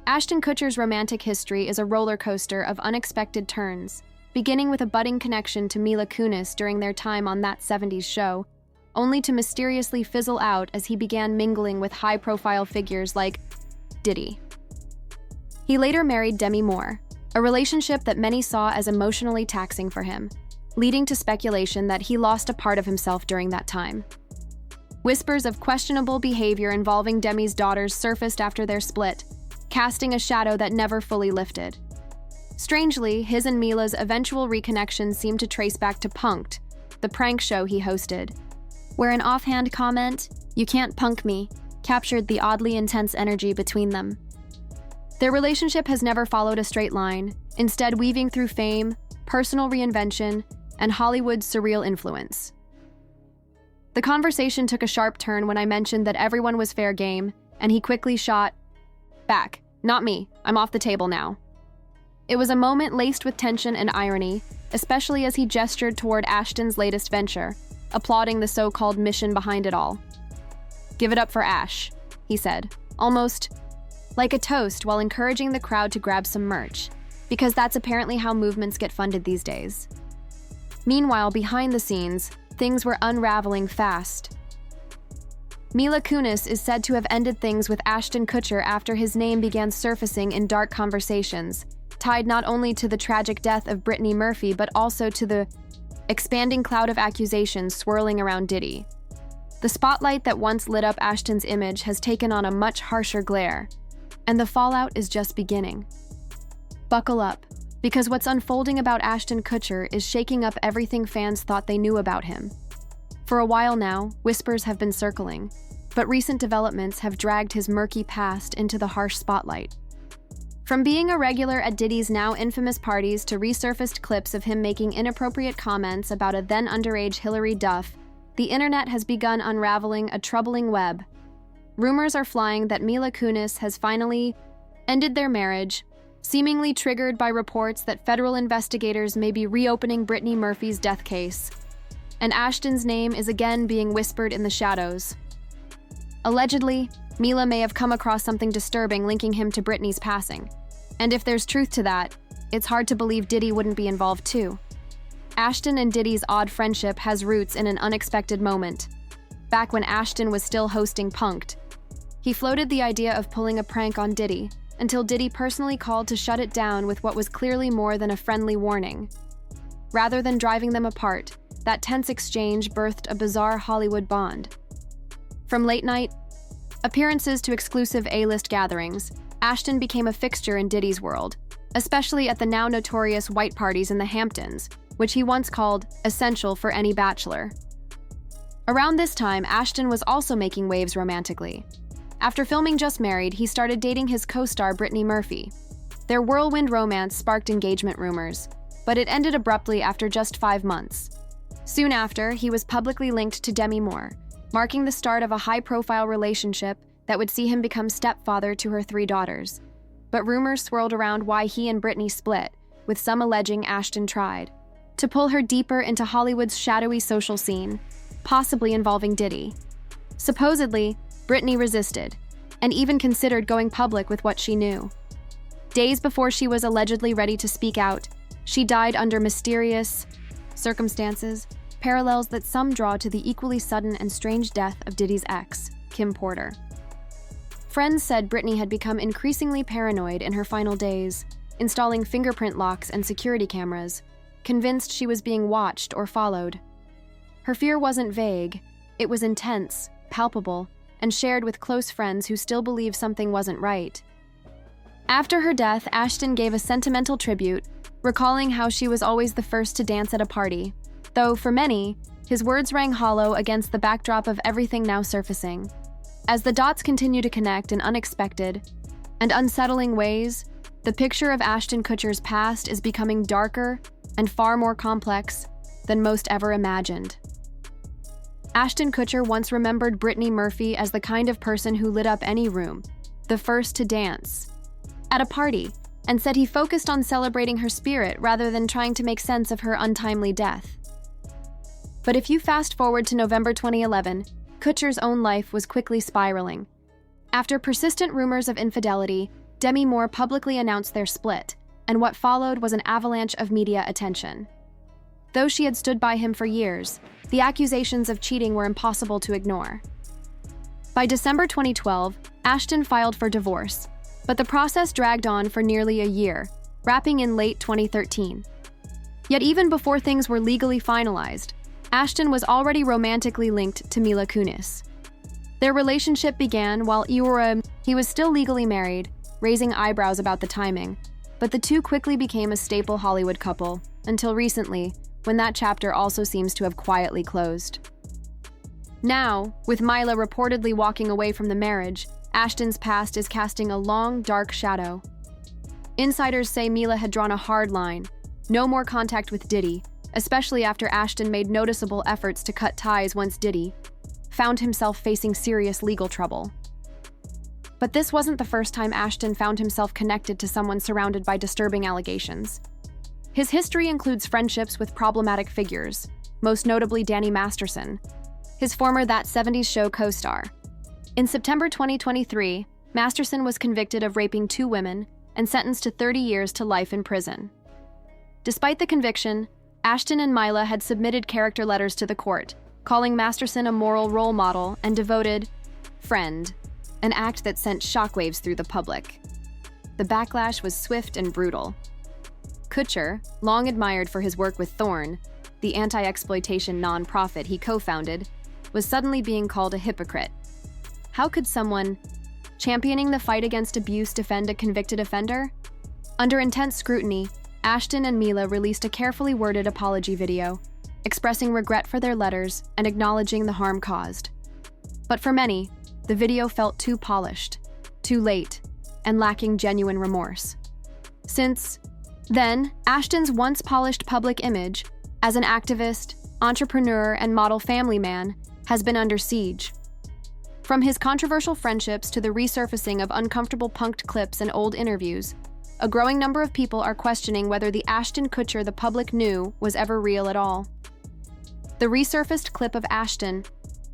Ashton Kutcher's romantic history is a roller coaster of unexpected turns, beginning with a budding connection to Mila Kunis during their time on That 70s Show, only to mysteriously fizzle out as he began mingling with high-profile figures like Diddy. He later married Demi Moore, a relationship that many saw as emotionally taxing for him, leading to speculation that he lost a part of himself during that time. Whispers of questionable behavior involving Demi's daughters surfaced after their split, casting a shadow that never fully lifted. Strangely, his and Mila's eventual reconnection seemed to trace back to Punk'd, the prank show he hosted, where an offhand comment, "You can't punk me," captured the oddly intense energy between them. Their relationship has never followed a straight line, instead weaving through fame, personal reinvention, and Hollywood's surreal influence. The conversation took a sharp turn when I mentioned that everyone was fair game, and he quickly shot back, "Not me, I'm off the table now." It was a moment laced with tension and irony, especially as he gestured toward Ashton's latest venture, applauding the so-called mission behind it all. "Give it up for Ash," he said, almost like a toast while encouraging the crowd to grab some merch, because that's apparently how movements get funded these days. Meanwhile, behind the scenes, things were unraveling fast. Mila Kunis is said to have ended things with Ashton Kutcher after his name began surfacing in dark conversations, tied not only to the tragic death of Brittany Murphy but also to the expanding cloud of accusations swirling around Diddy. The spotlight that once lit up Ashton's image has taken on a much harsher glare, and the fallout is just beginning. Buckle up, because what's unfolding about Ashton Kutcher is shaking up everything fans thought they knew about him. For a while now, whispers have been circling, but recent developments have dragged his murky past into the harsh spotlight. From being a regular at Diddy's now infamous parties to resurfaced clips of him making inappropriate comments about a then underage Hilary Duff, the internet has begun unraveling a troubling web. Rumors are flying that Mila Kunis has finally ended their marriage, seemingly triggered by reports that federal investigators may be reopening Brittany Murphy's death case. And Ashton's name is again being whispered in the shadows. Allegedly, Mila may have come across something disturbing linking him to Brittany's passing. And if there's truth to that, it's hard to believe Diddy wouldn't be involved too. Ashton and Diddy's odd friendship has roots in an unexpected moment. Back when Ashton was still hosting Punk'd, he floated the idea of pulling a prank on Diddy, until Diddy personally called to shut it down with what was clearly more than a friendly warning. Rather than driving them apart, that tense exchange birthed a bizarre Hollywood bond. From late-night appearances to exclusive A-list gatherings, Ashton became a fixture in Diddy's world, especially at the now notorious white parties in the Hamptons, which he once called essential for any bachelor. Around this time, Ashton was also making waves romantically. After filming Just Married, he started dating his co-star Brittany Murphy. Their whirlwind romance sparked engagement rumors, but it ended abruptly after just 5 months. Soon after, he was publicly linked to Demi Moore, marking the start of a high-profile relationship that would see him become stepfather to her 3 daughters. But rumors swirled around why he and Brittany split, with some alleging Ashton tried to pull her deeper into Hollywood's shadowy social scene, possibly involving Diddy. Supposedly, Brittany resisted, and even considered going public with what she knew. Days before she was allegedly ready to speak out, she died under mysterious circumstances, parallels that some draw to the equally sudden and strange death of Diddy's ex, Kim Porter. Friends said Brittany had become increasingly paranoid in her final days, installing fingerprint locks and security cameras, convinced she was being watched or followed. Her fear wasn't vague, it was intense, palpable, and shared with close friends who still believed something wasn't right. After her death, Ashton gave a sentimental tribute, recalling how she was always the first to dance at a party, though for many, his words rang hollow against the backdrop of everything now surfacing. As the dots continue to connect in unexpected and unsettling ways, the picture of Ashton Kutcher's past is becoming darker and far more complex than most ever imagined. Ashton Kutcher once remembered Brittany Murphy as the kind of person who lit up any room, the first to dance at a party, and said he focused on celebrating her spirit rather than trying to make sense of her untimely death. But if you fast forward to November 2011, Kutcher's own life was quickly spiraling. After persistent rumors of infidelity, Demi Moore publicly announced their split, and what followed was an avalanche of media attention. Though she had stood by him for years, the accusations of cheating were impossible to ignore. By December 2012, Ashton filed for divorce, but the process dragged on for nearly a year, wrapping in late 2013. Yet even before things were legally finalized, Ashton was already romantically linked to Mila Kunis. Their relationship began while he was still legally married, raising eyebrows about the timing, but the two quickly became a staple Hollywood couple, until recently, when that chapter also seems to have quietly closed. Now, with Mila reportedly walking away from the marriage, Ashton's past is casting a long, dark shadow. Insiders say Mila had drawn a hard line, no more contact with Diddy, especially after Ashton made noticeable efforts to cut ties once Diddy found himself facing serious legal trouble. But this wasn't the first time Ashton found himself connected to someone surrounded by disturbing allegations. His history includes friendships with problematic figures, most notably Danny Masterson, his former That 70s Show co-star. In September 2023, Masterson was convicted of raping 2 women and sentenced to 30 years to life in prison. Despite the conviction, Ashton and Mila had submitted character letters to the court, calling Masterson a moral role model and devoted friend, an act that sent shockwaves through the public. The backlash was swift and brutal. Kutcher, long admired for his work with Thorn, the anti-exploitation nonprofit he co-founded, was suddenly being called a hypocrite. How could someone championing the fight against abuse defend a convicted offender? Under intense scrutiny, Ashton and Mila released a carefully worded apology video, expressing regret for their letters and acknowledging the harm caused. But for many, the video felt too polished, too late, and lacking genuine remorse. Since then, Ashton's once polished public image as an activist, entrepreneur, and model family man has been under siege. From his controversial friendships to the resurfacing of uncomfortable punked clips and old interviews, a growing number of people are questioning whether the Ashton Kutcher the public knew was ever real at all. The resurfaced clip of Ashton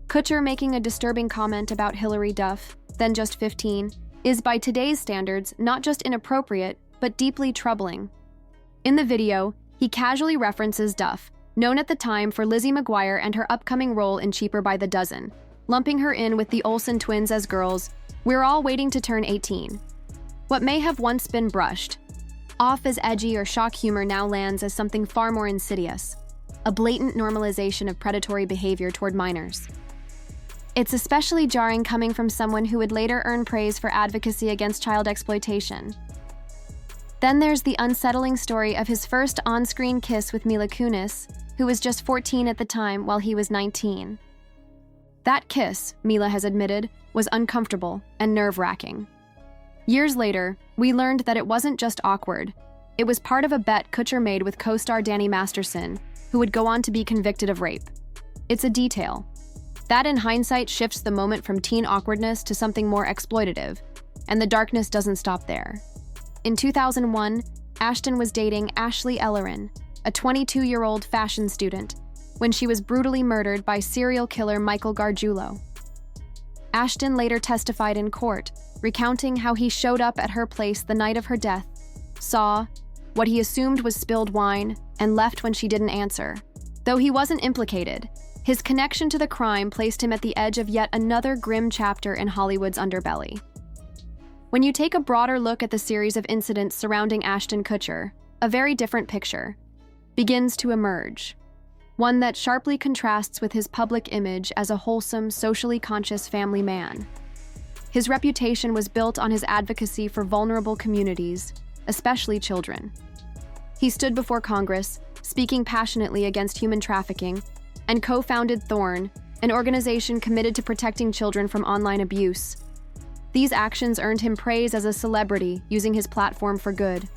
Kutcher making a disturbing comment about Hilary Duff, then just 15, is by today's standards not just inappropriate, but deeply troubling. In the video, he casually references Duff, known at the time for Lizzie McGuire and her upcoming role in Cheaper by the Dozen, lumping her in with the Olsen twins as girls. We're all waiting to turn 18. What may have once been brushed off as edgy or shock humor now lands as something far more insidious, a blatant normalization of predatory behavior toward minors. It's especially jarring coming from someone who would later earn praise for advocacy against child exploitation. Then there's the unsettling story of his first on-screen kiss with Mila Kunis, who was just 14 at the time while he was 19. That kiss, Mila has admitted, was uncomfortable and nerve-wracking. Years later, we learned that it wasn't just awkward. It was part of a bet Kutcher made with co-star Danny Masterson, who would go on to be convicted of rape. It's a detail that in hindsight shifts the moment from teen awkwardness to something more exploitative, and the darkness doesn't stop there. In 2001, Ashton was dating Ashley Ellerin, a 22-year-old fashion student, when she was brutally murdered by serial killer Michael Gargiulo. Ashton later testified in court, recounting how he showed up at her place the night of her death, saw what he assumed was spilled wine, and left when she didn't answer. Though he wasn't implicated, his connection to the crime placed him at the edge of yet another grim chapter in Hollywood's underbelly. When you take a broader look at the series of incidents surrounding Ashton Kutcher, a very different picture begins to emerge. One that sharply contrasts with his public image as a wholesome, socially conscious family man. His reputation was built on his advocacy for vulnerable communities, especially children. He stood before Congress, speaking passionately against human trafficking, and co-founded Thorn, an organization committed to protecting children from online abuse. These actions earned him praise as a celebrity, using his platform for good.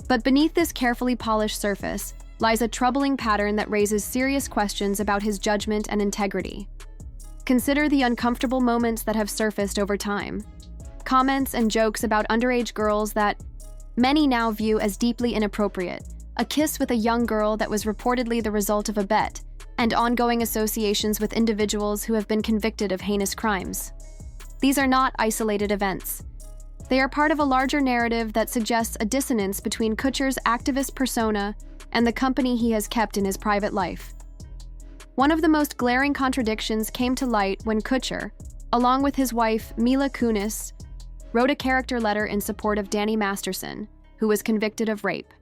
But beneath this carefully polished surface lies a troubling pattern that raises serious questions about his judgment and integrity. Consider the uncomfortable moments that have surfaced over time. Comments and jokes about underage girls that many now view as deeply inappropriate, a kiss with a young girl that was reportedly the result of a bet, and ongoing associations with individuals who have been convicted of heinous crimes. These are not isolated events. They are part of a larger narrative that suggests a dissonance between Kutcher's activist persona and the company he has kept in his private life. One of the most glaring contradictions came to light when Kutcher, along with his wife Mila Kunis, wrote a character letter in support of Danny Masterson, who was convicted of rape.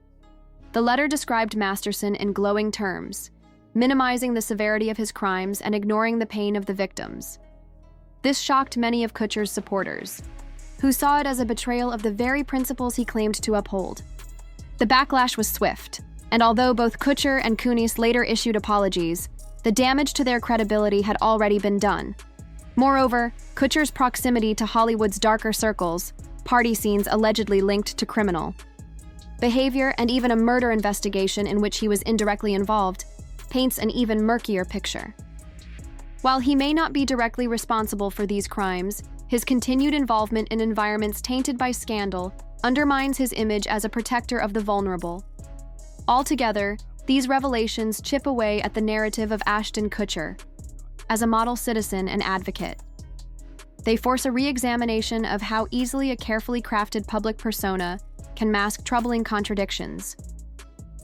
The letter described Masterson in glowing terms, minimizing the severity of his crimes and ignoring the pain of the victims. This shocked many of Kutcher's supporters, who saw it as a betrayal of the very principles he claimed to uphold. The backlash was swift, and although both Kutcher and Kunis later issued apologies, the damage to their credibility had already been done. Moreover, Kutcher's proximity to Hollywood's darker circles, party scenes allegedly linked to criminal behavior, and even a murder investigation in which he was indirectly involved, paints an even murkier picture. While he may not be directly responsible for these crimes, his continued involvement in environments tainted by scandal undermines his image as a protector of the vulnerable. Altogether, these revelations chip away at the narrative of Ashton Kutcher as a model citizen and advocate. They force a re-examination of how easily a carefully crafted public persona can mask troubling contradictions.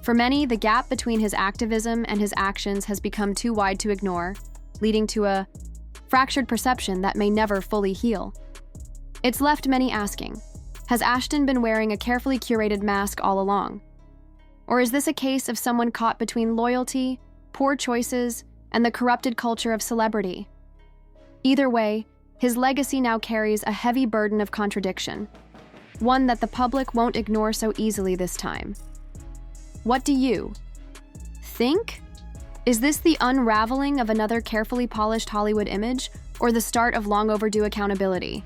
For many, the gap between his activism and his actions has become too wide to ignore, leading to a fractured perception that may never fully heal. It's left many asking, has Ashton been wearing a carefully curated mask all along? Or is this a case of someone caught between loyalty, poor choices, and the corrupted culture of celebrity? Either way, his legacy now carries a heavy burden of contradiction, one that the public won't ignore so easily this time. What do you think? Is this the unraveling of another carefully polished Hollywood image, or the start of long overdue accountability?